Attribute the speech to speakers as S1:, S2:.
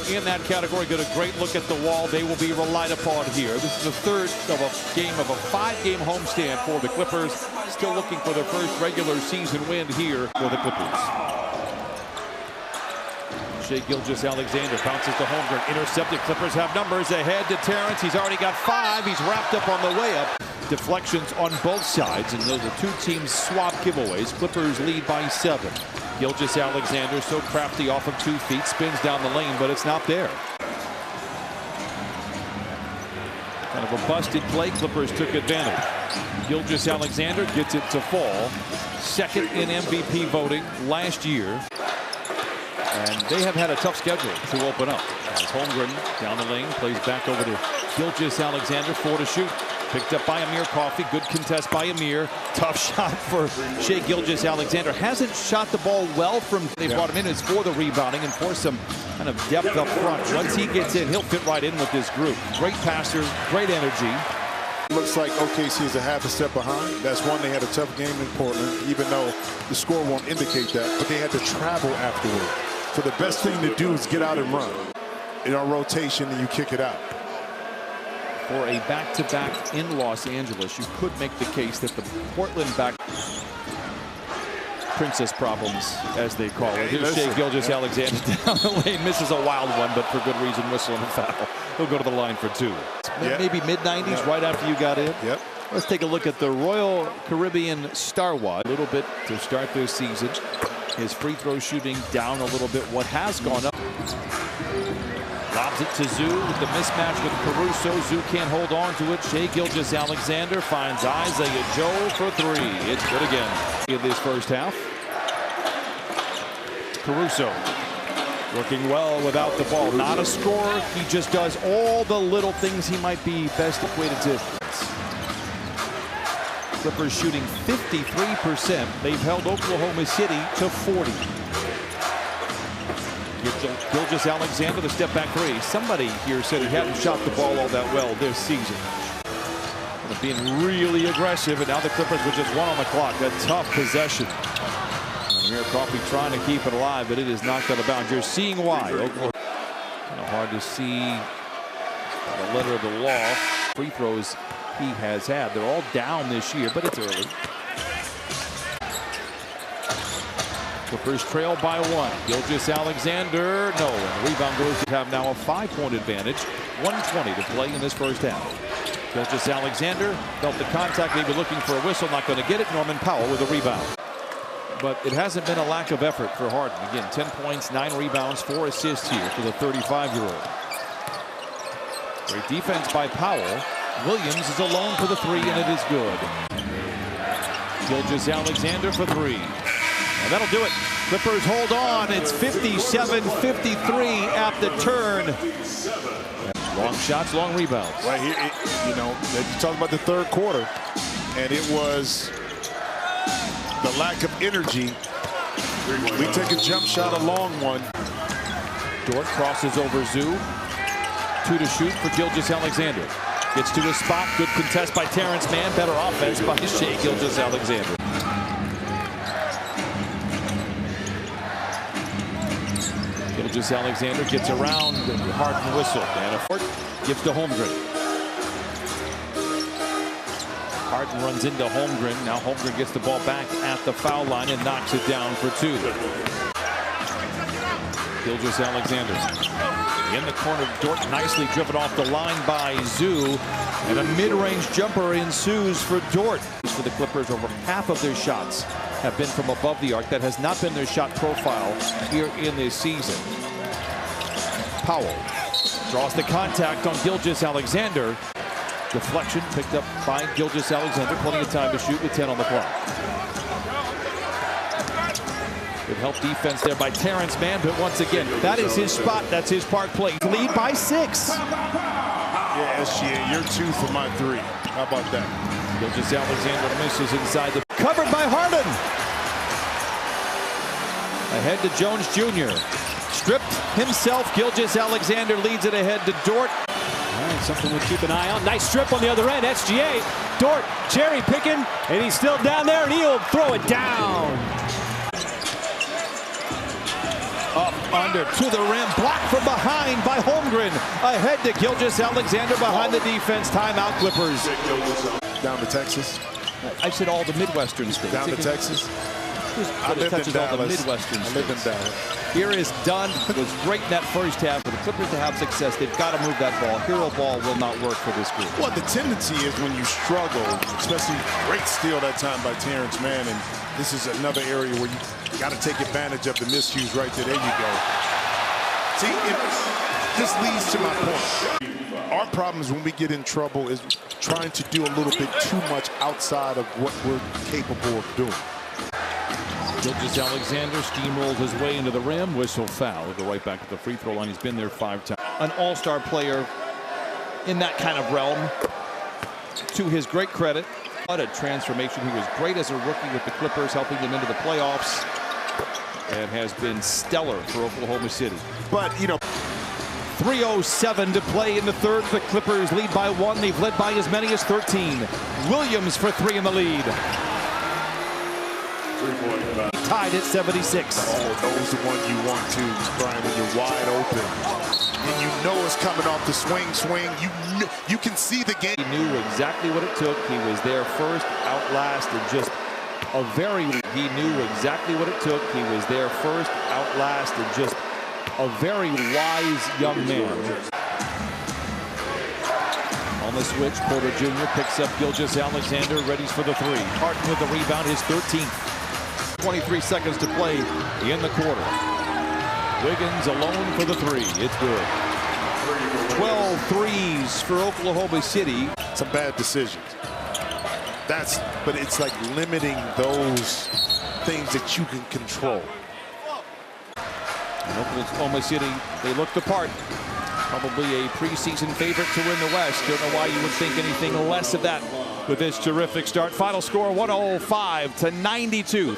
S1: in that category get a great look at the wall. They will be relied upon here. This is the third of a game of a 5-game homestand for the Clippers. Still looking for their first regular season win here for the Clippers. Shai Gilgeous-Alexander bounces to Holmgren, intercepted. Clippers have numbers ahead to Terrence. He's already got 5. He's wrapped up on the way up. Deflections on both sides, and those are two teams swap giveaways. Clippers lead by 7. Gilgeous-Alexander so crafty off of 2 feet, spins down the lane, but it's not there. Kind of a busted play. Clippers took advantage. Gilgeous-Alexander gets it to fall. Second in MVP voting last year. And they have had a tough schedule to open up. As Holmgren down the lane, plays back over to Gilgeous-Alexander, 4 to shoot. Picked up by Amir Coffey. Good contest by Amir. Tough shot for Shai Gilgeous-Alexander. Hasn't shot the ball well from. They brought him in as for the rebounding and for some kind of depth up front. Once he gets in, he'll fit right in with this group. Great passer, great energy.
S2: Looks like OKC is a half a step behind. That's one, they had a tough game in Portland, even though the score won't indicate that. But they had to travel afterward. So the best thing to do is get out and run. In our rotation, and you kick it out.
S1: For a back-to-back in Los Angeles, you could make the case that the Portland princess problems, as they call it. Here's Shai Gilgeous-Alexander down the lane, misses a wild one, but for good reason, whistling a foul. He'll go to the line for 2. Maybe mid-90s, right after you got in.
S2: Yep.
S1: Let's take a look at the Royal Caribbean Star Watch. A little bit to start this season. His free throw shooting down a little bit. What has gone up? Lobs it to Zoo with the mismatch with Caruso. Zoo can't hold on to it. Shai Gilgeous-Alexander finds Isaiah Joe for 3. It's good again in this first half. Caruso working well without the ball. Not a scorer. He just does all the little things he might be best equated to. Clippers shooting 53%. They've held Oklahoma City to 40. Gilgeous-Alexander, the step back 3. Somebody here said he hadn't shot the ball all that well this season. Being really aggressive, and now the Clippers with just 1 on the clock. A tough possession. Amir Coffey trying to keep it alive, but it is knocked out of bounds. You're seeing why. Oklahoma, kind of hard to see the letter of the law. Free throws he has had. They're all down this year, but it's early. Clippers trail by 1. Gilgeous-Alexander, no. And the rebound goes to have now a 5-point advantage. 1:20 to play in this first half. Gilgeous-Alexander felt the contact, maybe looking for a whistle, not going to get it. Norman Powell with a rebound. But it hasn't been a lack of effort for Harden. Again, 10 points, 9 rebounds, 4 assists here for the 35-year-old. Great defense by Powell. Williams is alone for the 3, and it is good. Gilgeous-Alexander for 3. And that'll do it. Clippers hold on. It's 57-53 at the turn. Long shots, long rebounds.
S2: Right here, you know, you talk about the third quarter, and it was the lack of energy. We take a jump shot, a long one.
S1: Dort crosses over Zoo. 2 to shoot for Gilgeous-Alexander. Gets to his spot. Good contest by Terrence Mann. Better offense by Shai Gilgeous-Alexander. Gilgeous-Alexander gets around Harden whistle. And a foot gives to Holmgren. Harden runs into Holmgren. Now Holmgren gets the ball back at the foul line and knocks it down for 2. Gilgeous-Alexander in the corner. Dort nicely driven off the line by Zoo. And a mid-range jumper ensues for Dort. For the Clippers, over half of their shots have been from above the arc. That has not been their shot profile here in this season. Powell draws the contact on Gilgeous-Alexander. Deflection picked up by Gilgeous-Alexander. Plenty of time to shoot with 10 on the clock. Good help defense there by Terrence Mann, but once again, that is his spot. That's his park play. Lead by 6.
S2: Yeah, SGA, you're 2 for my 3. How about that?
S1: Gilgeous-Alexander misses inside the. Covered by Harden. Ahead to Jones Jr. Stripped himself. Gilgeous-Alexander leads it ahead to Dort.
S3: All right, something we'll keep an eye on. Nice strip on the other end. SGA. Dort cherry picking, and he's still down there, and he'll throw it down.
S1: Up under to the rim. Blocked from behind. Line by Holmgren. Ahead to Gilgeous-Alexander behind the defense. Timeout Clippers.
S2: Down to Texas.
S1: I said all the Midwestern states.
S2: Down to Texas.
S1: I lived in Dallas. All the Midwestern states.
S2: I lived in Dallas.
S1: Here is Dunn. Was great in that first half. For the Clippers to have success, they've got to move that ball. Hero ball will not work for this group.
S2: Well, the tendency is when you struggle, especially great steal that time by Terrence Mann, and this is another area where you got to take advantage of the miscues right there. There you go. See, this leads to my point. Our problem is when we get in trouble is trying to do a little bit too much outside of what we're capable of doing.
S1: Gilgeous-Alexander steamrolls his way into the rim. Whistle foul. He'll go right back to the free throw line. He's been there 5 times. An all-star player in that kind of realm. To his great credit, what a transformation. He was great as a rookie with the Clippers, helping them into the playoffs, and has been stellar for Oklahoma City.
S2: But, you know,
S1: 3:07 to play in the third. The Clippers lead by 1. They've led by as many as 13. Williams for 3 in the lead. Tied at 76.
S2: Oh, those the one you want to, Brian, when you're wide open. And you know it's coming off the swing. You can see the game.
S1: He knew exactly what it took. He was there first, outlast, and just a very... He knew exactly what it took. He was there first, outlast, and just a very wise young man. On the switch, Porter Jr. picks up Gilgeous-Alexander, readies for the 3. Harden with the rebound, his 13th. 23 seconds to play in the quarter. Wiggins alone for the 3. It's good. 12 threes for Oklahoma City.
S2: Some bad decisions. But it's like limiting those things that you can control.
S1: And Oklahoma City, they looked the part. Probably a preseason favorite to win the West. Don't know why you would think anything less of that with this terrific start. Final score 105 to 92.